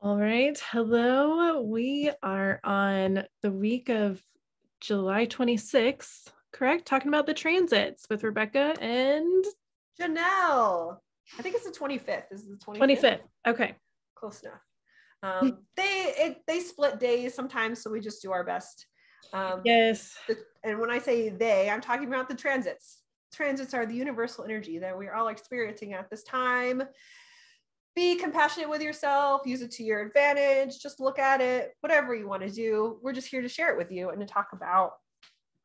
All right. Hello. We are on the week of July 26th, correct? Talking about the transits with Rebecca and Janelle. I think it's the 25th. Is it the 25th? 25th. Okay. Close enough. They split days sometimes, so we just do our best. Yes. And when I say they, I'm talking about the transits. Transits are the universal energy that we're all experiencing at this time. Be compassionate with yourself, use it to your advantage, just look at it, whatever you want to do. We're just here to share it with you and to talk about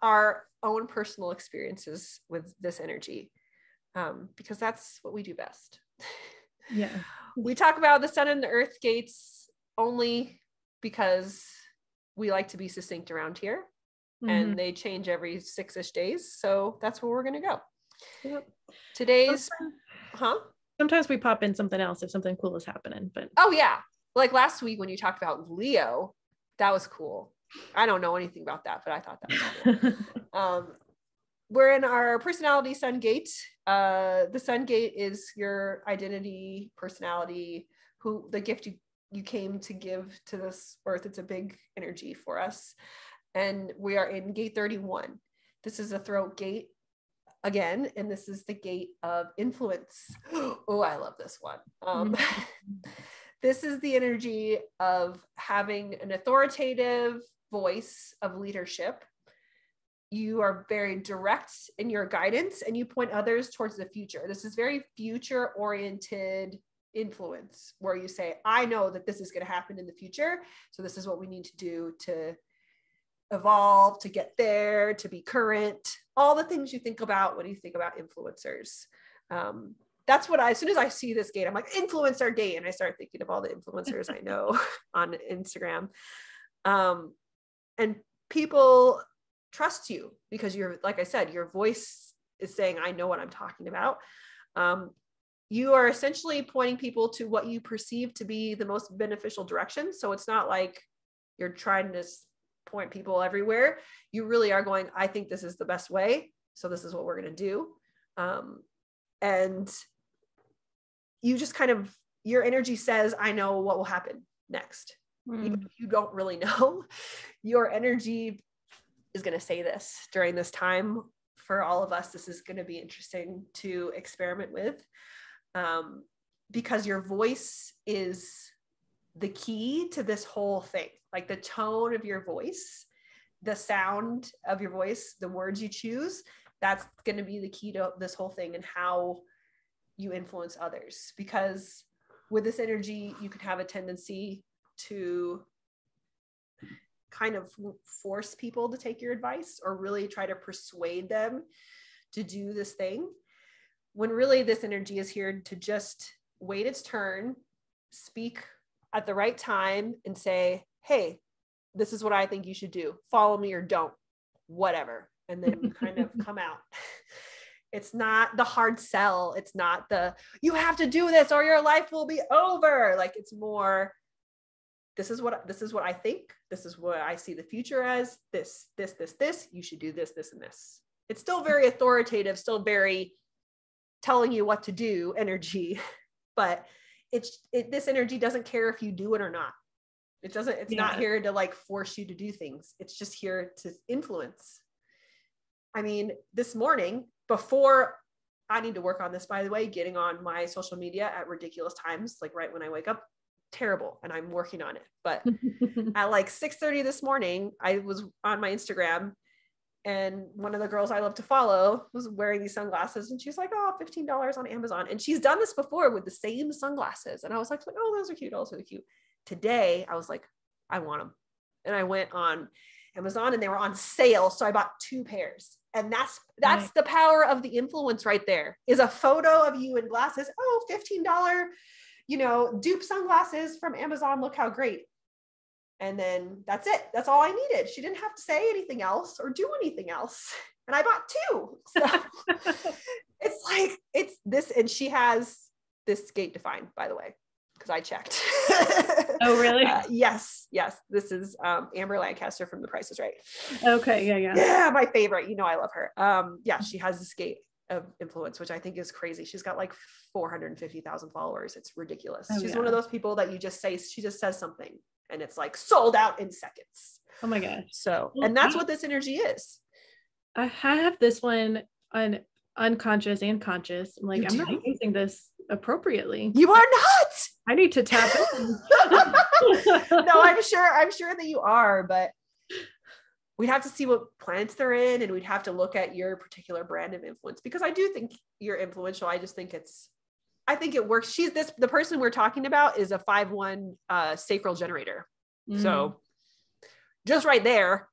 our own personal experiences with this energy, because that's what we do best. Yeah. We talk about the sun and the earth gates only because we like to be succinct around here, and they change every 6-ish days. So that's where we're going to go. Yep. Today's, Sometimes we pop in something else if something cool is happening, but oh yeah. Like last week when you talked about Leo, that was cool. I don't know anything about that, but I thought that was cool. We're in our personality sun gate. The sun gate is your identity, personality, who the gift you came to give to this earth. It's a big energy for us. And we are in gate 31. This is a throat gate again, and this is the gate of influence. Oh, I love this one. This is the energy of having an authoritative voice of leadership. You are very direct in your guidance and you point others towards the future. This is very future oriented influence where you say, I know that this is going to happen in the future. So this is what we need to do to evolve, to get there, to be current, all the things you think about when you think about influencers. That's what as soon as I see this gate, I'm like, influencer gate. And I start thinking of all the influencers I know on Instagram. And people trust you because you're, like I said, your voice is saying, I know what I'm talking about. You are essentially pointing people to what you perceive to be the most beneficial direction. So it's not like you're trying to point people everywhere. You really are going, I think this is the best way. So this is what we're going to do. And you just kind of, your energy says, I know what will happen next. Even if you don't really know, your energy is going to say this during this time. For all of us, this is going to be interesting to experiment with, because your voice is the key to this whole thing. Like the tone of your voice, the sound of your voice, the words you choose, that's going to be the key to this whole thing and how you influence others. Because with this energy, you can have a tendency to kind of force people to take your advice or really try to persuade them to do this thing, when really this energy is here to just wait its turn, speak at the right time and say, hey, this is what I think you should do. Follow me or don't, whatever. And then you kind of come out. It's not the hard sell. It's not the, you have to do this or your life will be over. Like it's more, this is what I think. This is what I see the future as. This, you should do this, and this. It's still very authoritative, still very telling you what to do energy, but this energy doesn't care if you do it or not. It's not here to like force you to do things. It's just here to influence. I mean, this morning, before I need to work on this, by the way, getting on my social media at ridiculous times, like right when I wake up, terrible. And I'm working on it. But at like 6:30 this morning, I was on my Instagram and one of the girls I love to follow was wearing these sunglasses. And she's like, oh, $15 on Amazon. And she's done this before with the same sunglasses. And I was like, oh, those are cute. Those are cute. Today, I was like, I want them. And I went on Amazon and they were on sale. So I bought 2 pairs. And that's right. The power of the influence right there, is a photo of you in glasses. Oh, $15, dupe sunglasses from Amazon. Look how great. And then that's it. That's all I needed. She didn't have to say anything else or do anything else. And I bought 2. So it's like, it's this, and she has this gate defined, by the way, because I checked. Oh, really? Yes. This is Amber Lancaster from The Price is Right. Okay. Yeah. Yeah, my favorite. I love her. Yeah, she has this gate. of influence, which I think is crazy. She's got like 450,000 followers. It's ridiculous. Oh, She's yeah. one of those people that she just says something and it's like sold out in seconds. Oh my gosh. So, and that's what this energy is. I have this one on unconscious and conscious. I'm like, I'm not using this appropriately. You are not. I need to tap in. No, I'm sure that you are, but we'd have to see what planets they're in, and we'd have to look at your particular brand of influence, because I do think you're influential. I just think I think it works. The person we're talking about is a 5-1 sacral generator. So just right there,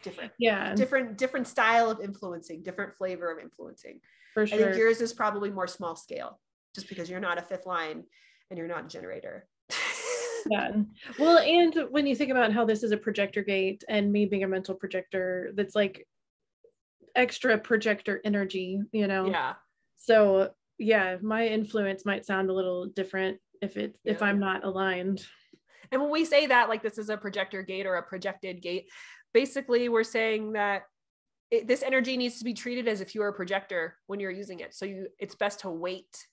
different style of influencing, different flavor of influencing. For sure. I think yours is probably more small scale, just because you're not a 5th line and you're not a generator. Yeah. Well, and when you think about how this is a projector gate, and me being a mental projector, that's like extra projector energy, Yeah. So yeah, my influence might sound a little different if I'm not aligned. And when we say that, like, this is a projector gate or a projected gate, basically we're saying that this energy needs to be treated as if you were a projector when you're using it. So it's best to wait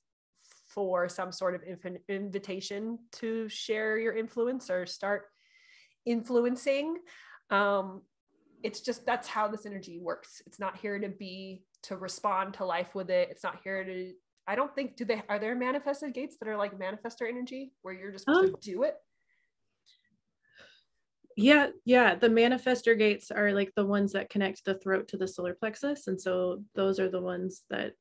for some sort of invitation to share your influence or start influencing. It's just, that's how this energy works. It's not here to respond to life with it. It's not here to, I don't think, are there manifested gates that are like manifestor energy where you're just supposed to do it? Yeah. The manifestor gates are like the ones that connect the throat to the solar plexus. And so those are the ones that,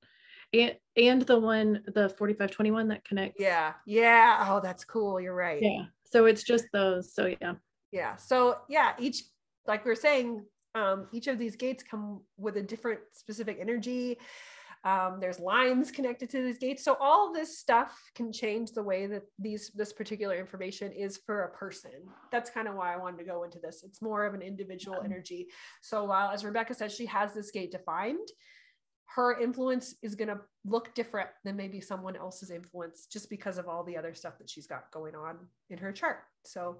and the 4521 that connects. Yeah. Oh, that's cool. You're right. Yeah. So it's just those. So yeah. So yeah, each, like we were saying, each of these gates come with a different specific energy. There's lines connected to these gates. So all this stuff can change the way that this particular information is for a person. That's kind of why I wanted to go into this. It's more of an individual energy. So while, as Rebecca said, she has this gate defined, her influence is going to look different than maybe someone else's influence, just because of all the other stuff that she's got going on in her chart. So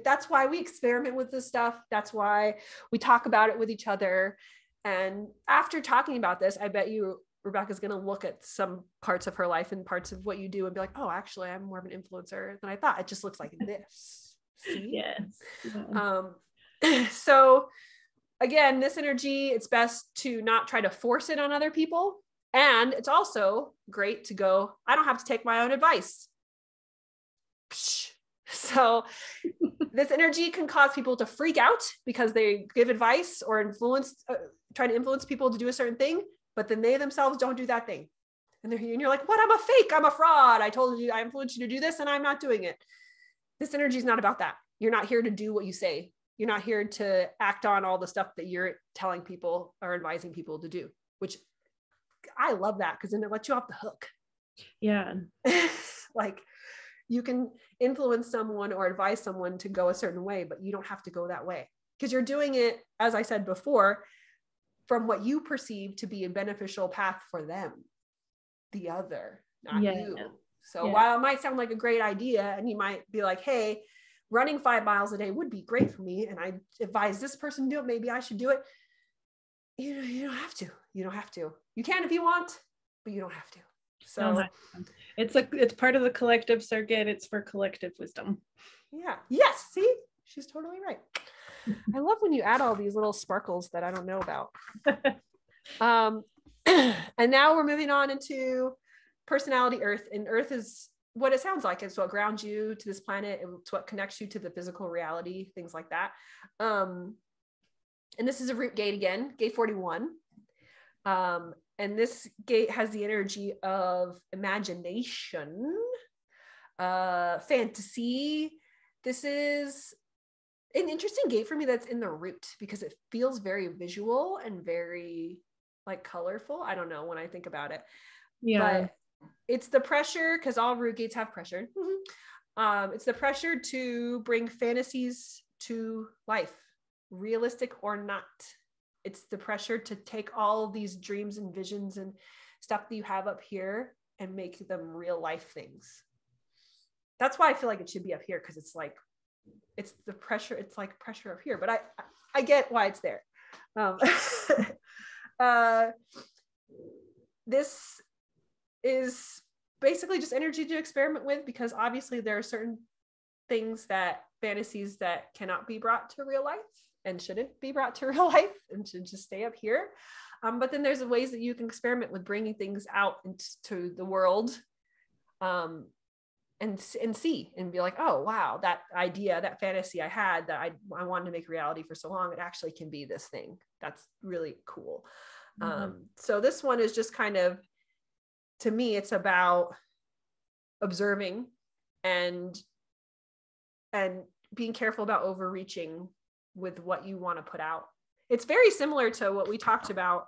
that's why we experiment with this stuff. That's why we talk about it with each other. And after talking about this, I bet you Rebecca's going to look at some parts of her life and parts of what you do and be like, oh, actually, I'm more of an influencer than I thought. It just looks like this. See? Yes. So again, this energy, it's best to not try to force it on other people. And it's also great to go, I don't have to take my own advice. So this energy can cause people to freak out because they give advice or try to influence people to do a certain thing, but then they themselves don't do that thing. And you're like, what? I'm a fake. I'm a fraud. I told you, I influenced you to do this and I'm not doing it. This energy is not about that. You're not here to do what you say. You're not here to act on all the stuff that you're telling people or advising people to do, which I love that, because then it lets you off the hook. Yeah. Like, you can influence someone or advise someone to go a certain way, but you don't have to go that way, because you're doing it, as I said before, from what you perceive to be a beneficial path for them, the other, not you. So while it might sound like a great idea, and you might be like, hey, running 5 miles a day would be great for me, and I advise this person to do it, maybe I should do it. You don't have to. You don't have to. You can if you want, but you don't have to. So it's part of the collective circuit. It's for collective wisdom. Yeah. Yes. See, she's totally right. I love when you add all these little sparkles that I don't know about. And now we're moving on into personality Earth, and Earth is what it sounds like. It's what grounds you to this planet. It's what connects you to the physical reality, things like that. And this is a root gate again, gate 41. And this gate has the energy of imagination, fantasy. This is an interesting gate for me that's in the root, because it feels very visual and very like colorful. I don't know when I think about it. Yeah. But it's the pressure, because all root gates have pressure. It's the pressure to bring fantasies to life, realistic or not. It's the pressure to take all of these dreams and visions and stuff that you have up here and make them real life things. That's why I feel like it should be up here, because it's like, it's the pressure. It's like pressure up here, but I get why it's there. this is basically just energy to experiment with, because obviously there are certain things fantasies that cannot be brought to real life and shouldn't be brought to real life and should just stay up here. But then there's ways that you can experiment with bringing things out into the world, and see and be like, oh, wow, that idea, that fantasy I had that I wanted to make reality for so long, it actually can be this thing. That's really cool. So this one is just kind of, to me, it's about observing and being careful about overreaching with what you want to put out. It's very similar to what we talked about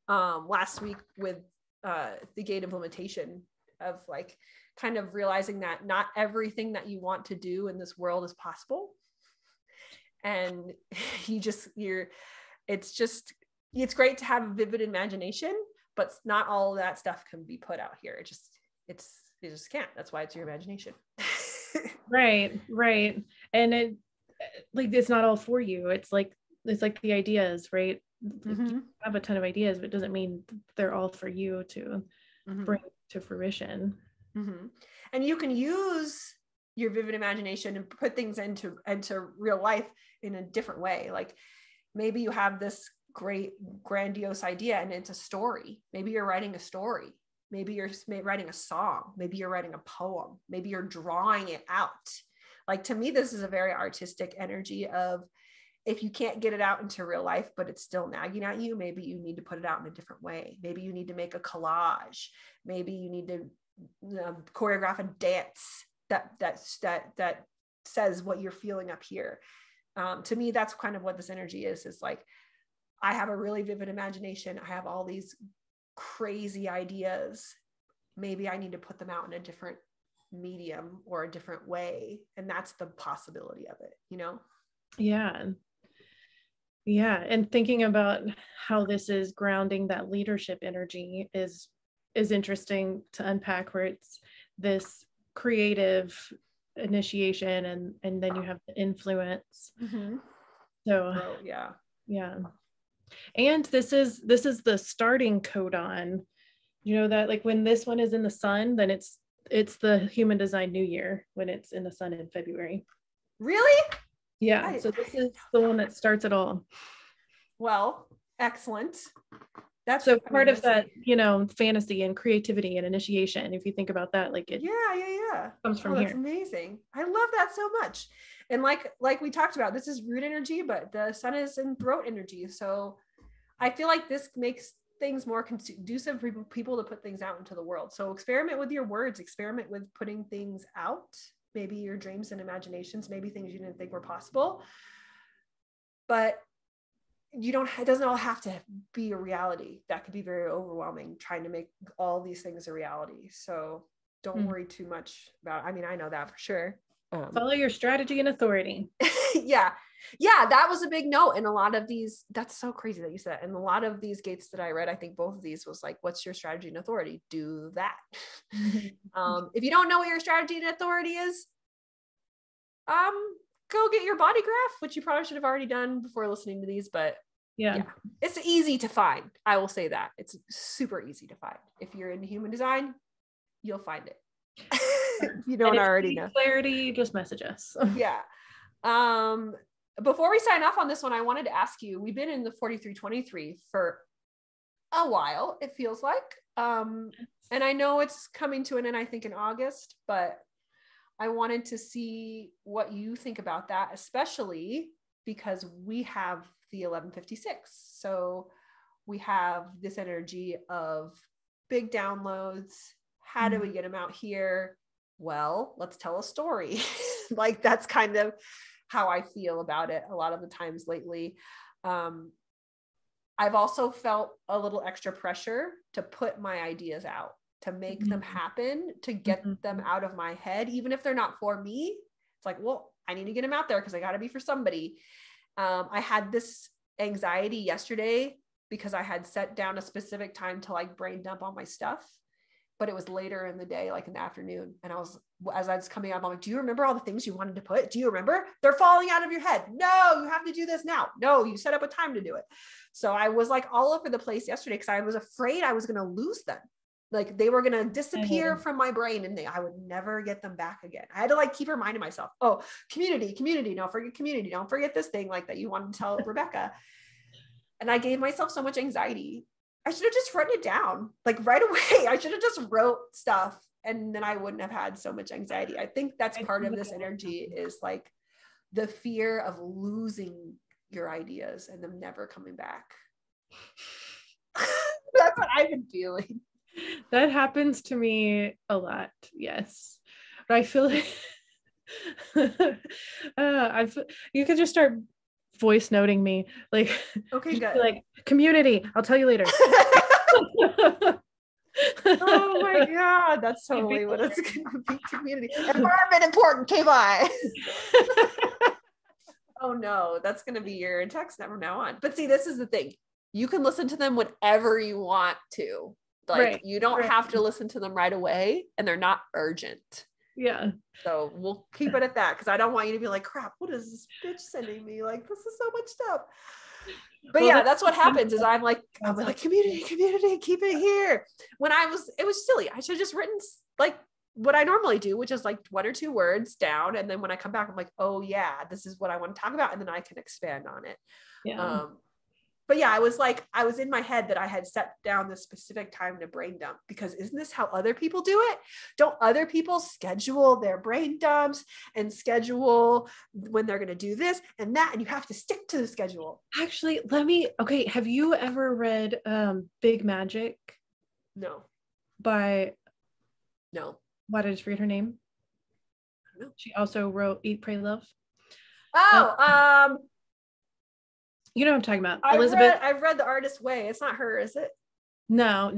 last week with the gate implementation, of like kind of realizing that not everything that you want to do in this world is possible. And it's great to have a vivid imagination, but not all of that stuff can be put out here. It just can't. That's why it's your imagination. Right. And it's not all for you. It's like the ideas, right? You have a ton of ideas, but it doesn't mean they're all for you to bring to fruition. And you can use your vivid imagination and put things into real life in a different way. Like maybe you have this great grandiose idea and it's a story. Maybe you're writing a story. Maybe you're writing a song. Maybe you're writing a poem. Maybe you're drawing it out. Like, to me, this is a very artistic energy of, if you can't get it out into real life, but it's still nagging at you, maybe you need to put it out in a different way. Maybe you need to make a collage. Maybe you need to choreograph a dance that says what you're feeling up here. To me, that's kind of what this energy is like, I have a really vivid imagination. I have all these crazy ideas. Maybe I need to put them out in a different medium or a different way. And that's the possibility of it, Yeah. And thinking about how this is grounding that leadership energy is interesting to unpack, where it's this creative initiation and then you have the influence. So yeah. And this is the starting codon, that like when this one is in the sun, then it's the human design new year when it's in the sun in February. Really? Yeah. So this is the one that starts it all. Well, excellent. That's so part of that, fantasy and creativity and initiation. If you think about that, like it comes from here. That's amazing. I love that so much. And like we talked about, this is root energy, but the sun is in throat energy. So I feel like this makes things more conducive for people to put things out into the world. So experiment with your words, experiment with putting things out, maybe your dreams and imaginations, maybe things you didn't think were possible, but it doesn't all have to be a reality. That could be very overwhelming, trying to make all these things a reality. So don't worry too much about, I know that for sure. Follow your strategy and authority. Yeah, that was a big note. And a lot of these, that's so crazy that you said that. And a lot of these gates that I read, I think both of these was like, what's your strategy and authority? Do that. If you don't know what your strategy and authority is, go get your body graph, which you probably should have already done before listening to these, but yeah, it's easy to find. I will say that it's super easy to find. If you're into human design, you'll find it. You don't already know. Clarity, just message us. Yeah. Before we sign off on this one, I wanted to ask you, we've been in the 4323 for a while, it feels like. And I know it's coming to an end, I think in August, but I wanted to see what you think about that, especially because we have the 1156. So we have this energy of big downloads. How do we get them out here? Well, let's tell a story. Like, that's kind of how I feel about it a lot of the times lately. I've also felt a little extra pressure to put my ideas out, to make them happen, to get them out of my head, even if they're not for me. It's like, well, I need to get them out there because I got to be for somebody. I had this anxiety yesterday because I had set down a specific time to like brain dump all my stuff. but it was later in the day, like in the afternoon. And as I was coming up, I'm like, do you remember all the things you wanted to put? Do you remember? They're falling out of your head. No, you have to do this now. No, you set up a time to do it. So I was like all over the place yesterday because I was afraid I was going to lose them. Like they were going to disappear from my brain and I would never get them back again. I had to like keep reminding myself, oh, community, don't forget community. Don't forget this thing like that you wanted to tell Rebecca. And I gave myself so much anxiety. I should have just written it down like right away. I should have just wrote stuff and then I wouldn't have had so much anxiety. I think that's part of this energy is like the fear of losing your ideas and them never coming back. That's what I've been feeling. That happens to me a lot. Yes. But I feel like you could just start voice noting me like, okay, good. Like community, I'll tell you later. Oh my God, that's totally what it's gonna be. Community environment important. Okay, bye. Oh no, that's gonna be your text from now on. But see, this is the thing, you can listen to them whenever you want to, like you don't have to listen to them right away and they're not urgent. Yeah. So we'll keep it at that because I don't want you to be like, crap, what is this bitch sending me? Like, this is so much stuff. But well, yeah, that's what happens is I'm like, community, keep it here. When it was silly. I should have just written like what I normally do, which is like 1 or 2 words down. And then when I come back, I'm like, oh yeah, this is what I want to talk about. And then I can expand on it. Yeah. But yeah, I was in my head that I had set down this specific time to brain dump because isn't this how other people do it? Don't other people schedule their brain dumps and schedule when they're going to do this and that, and you have to stick to the schedule? Actually, have you ever read Big Magic? No. No. Why did I just forget her name? I don't know. She also wrote Eat, Pray, Love. Oh, you know what I'm talking about. Elizabeth. I've read The Artist's Way. It's not her, is it? No.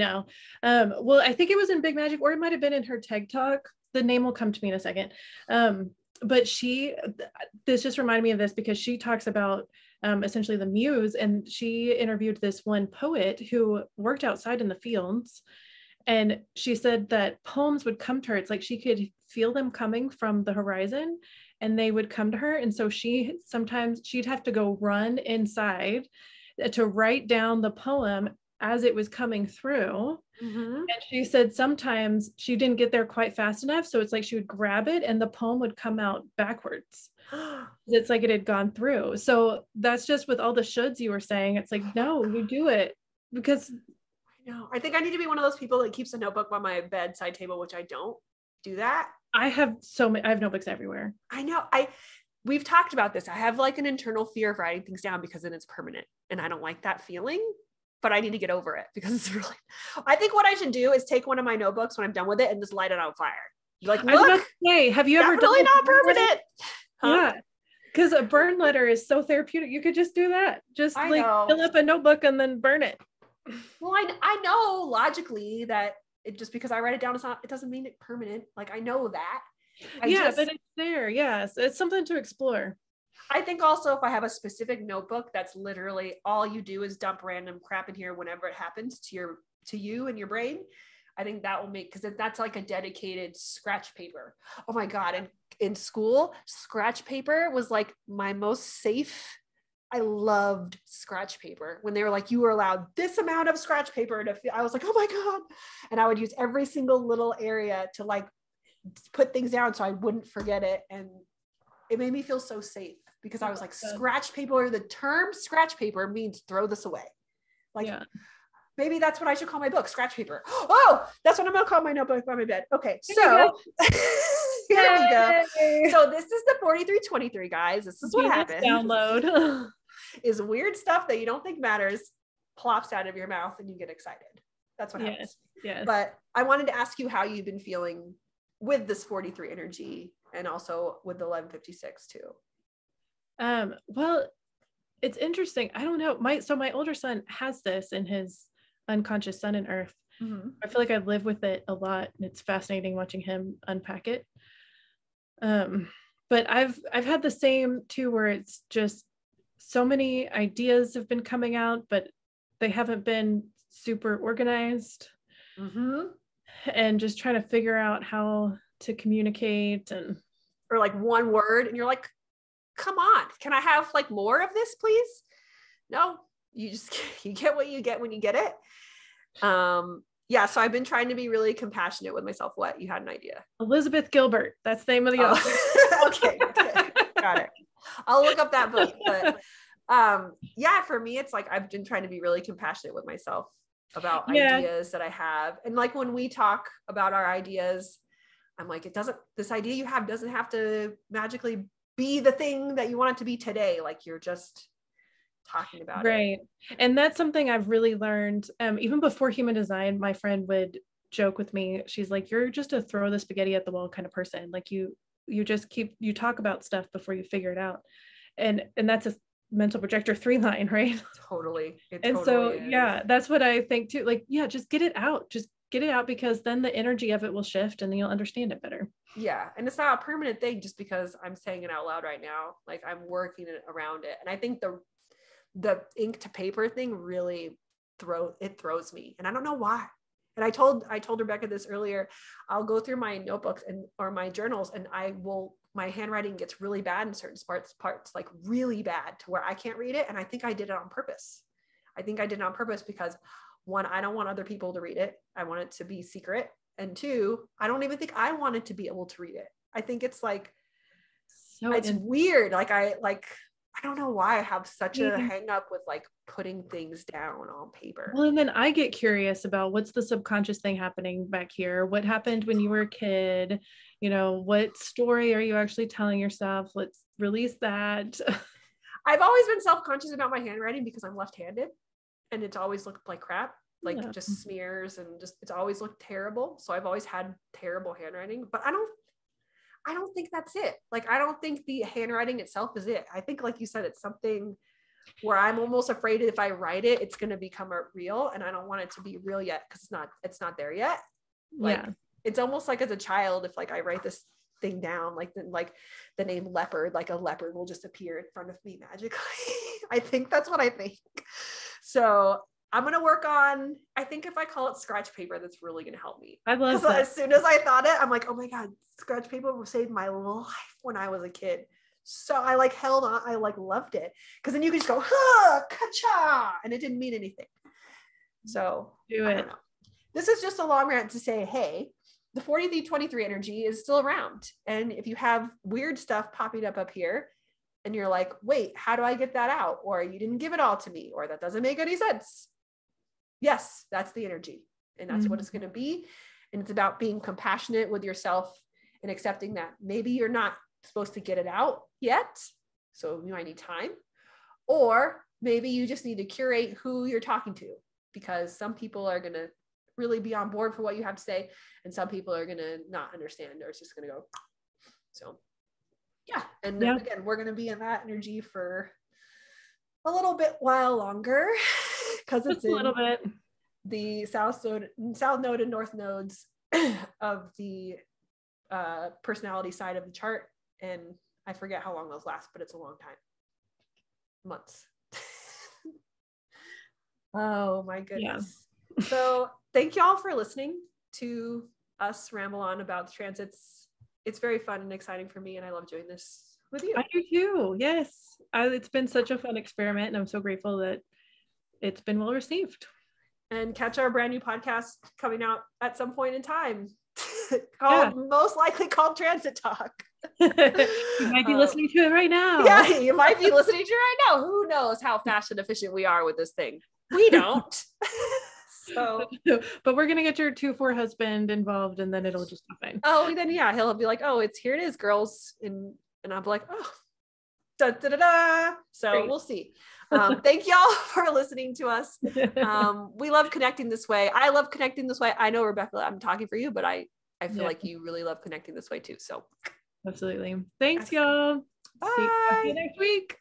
Well, I think it was in Big Magic, or it might have been in her TED Talk. The name will come to me in a second. But this just reminded me of this because she talks about essentially the muse, and she interviewed this one poet who worked outside in the fields. And she said that poems would come to her. It's like she could feel them coming from the horizon and they would come to her. And so she'd have to go run inside to write down the poem as it was coming through. Mm-hmm. And she said sometimes she didn't get there quite fast enough. So it's like she would grab it and the poem would come out backwards. It's like it had gone through. So that's just with all the shoulds you were saying. It's like, no, you do it because no, I think I need to be one of those people that keeps a notebook by my bedside table, which I don't do that. I have notebooks everywhere. I know. We've talked about this. I have like an internal fear of writing things down because then it's permanent and I don't like that feeling, but I need to get over it because it's really, I think what I should do is take one of my notebooks when I'm done with it and just light it on fire. Like, look, have you ever done really not permanent? Huh? Yeah. Because a burn letter is so therapeutic. You could just do that. Just fill up a notebook and then burn it. Well, I know logically that it just because I write it down, it doesn't mean it's permanent. Like I know that. But it's there. Yes. It's something to explore. I think also if I have a specific notebook, that's literally all you do is dump random crap in here whenever it happens to you and your brain. I think that will make, because that's like a dedicated scratch paper. Oh my God. And in school, scratch paper was like my most safe. I loved scratch paper when they were like, you were allowed this amount of scratch paper I was like, oh my God. And I would use every single little area to like put things down so I wouldn't forget it. And it made me feel so safe because I was like, scratch paper, the term scratch paper means throw this away. Like, maybe that's what I should call my book, scratch paper. Oh, that's what I'm going to call my notebook by my bed. Okay. So here we go. So this is the 4323, guys. This is what happens. Download. Is weird stuff that you don't think matters plops out of your mouth and you get excited. That's what happens. Yes. But I wanted to ask you how you've been feeling with this 43 energy and also with the 1156 too. Well, it's interesting. I don't know. My older son has this in his unconscious sun and earth. Mm-hmm. I feel like I live with it a lot and it's fascinating watching him unpack it. But I've had the same too, where it's just so many ideas have been coming out, but they haven't been super organized. Mm-hmm. and just trying to figure out how to communicate, and or like one word and you're like, come on, can I have like more of this, please? No, you get what you get when you get it. Yeah, so I've been trying to be really compassionate with myself. What, you had an idea? Elizabeth Gilbert, that's the name of the author. Okay, got it. I'll look up that book. But yeah, for me, it's like I've been trying to be really compassionate with myself about ideas that I have. And like when we talk about our ideas, I'm like, this idea you have doesn't have to magically be the thing that you want it to be today. Like you're just talking about it. Right. And that's something I've really learned. Even before human design, my friend would joke with me. She's like, you're just a throw the spaghetti at the wall kind of person. Like you just you talk about stuff before you figure it out. And that's a mental projector 3 line, right? Totally. Yeah, that's what I think too. Like, yeah, just get it out. Just get it out, because then the energy of it will shift and then you'll understand it better. Yeah. And it's not a permanent thing just because I'm saying it out loud right now. Like I'm working around it. And I think the ink to paper thing really throws me. And I don't know why. And I told Rebecca this earlier. I'll go through my notebooks or my journals, and my handwriting gets really bad in certain parts, like really bad to where I can't read it. And I think I did it on purpose. Because 1, I don't want other people to read it. I want it to be secret. And 2, I don't even think I wanted to be able to read it. I think it's like, it's weird. Like I don't know why I have such a hang up with like putting things down on paper. Well, and then I get curious about what's the subconscious thing happening back here? What happened when you were a kid? You know, what story are you actually telling yourself? Let's release that. I've always been self-conscious about my handwriting because I'm left-handed, and it's always looked like crap, like just smears, and just, it's always looked terrible. So I've always had terrible handwriting, but I don't think that's it. Like, I don't think the handwriting itself is it. I think, like you said, it's something where I'm almost afraid if I write it, it's going to become real. And I don't want it to be real yet, because it's not there yet. Like, it's almost like as a child, if like I write this thing down, like the name leopard, like a leopard will just appear in front of me magically. I think that's what I think. So I'm going to work on, I think if I call it scratch paper, that's really going to help me. I love that. As soon as I thought it, I'm like, oh my God, scratch paper saved my life when I was a kid. So I like held on, I like loved it. Cause then you could just go, ka-cha, and it didn't mean anything. So do it. This is just a long rant to say, hey, the 40-23 energy is still around. And if you have weird stuff popping up here, and you're like, wait, how do I get that out? Or you didn't give it all to me, or that doesn't make any sense. Yes, that's the energy. And that's what it's going to be. And it's about being compassionate with yourself and accepting that maybe you're not supposed to get it out yet, so you might need time. Or maybe you just need to curate who you're talking to, because some people are going to really be on board for what you have to say, and some people are going to not understand, or it's just going to go. So yeah. And then again, we're going to be in that energy for a little bit while longer, because it's a little bit the south node and north nodes of the personality side of the chart. And I forget how long those last, but it's a long time. Months. Oh my goodness. Yeah. So thank y'all for listening to us ramble on about the transits. It's very fun and exciting for me, and I love doing this with you. I do too. Yes. It's been such a fun experiment, and I'm so grateful that it's been well received. And catch our brand new podcast coming out at some point in time. Most likely called Transit Talk. You might be listening to it right now. Yeah, you might be listening to it right now. Who knows how fast and efficient we are with this thing? We don't. So, but we're gonna get your 2-4 husband involved, and then it'll just be fine. Oh, then yeah, he'll be like, "Oh, here it is, girls," and I'll be like, "Oh, da da da da." So great. We'll see. Thank y'all for listening to us. We love connecting this way. I love connecting this way. I know, Rebecca, I'm talking for you, but I feel like you really love connecting this way too. So absolutely. Thanks, y'all. Bye. See you next week.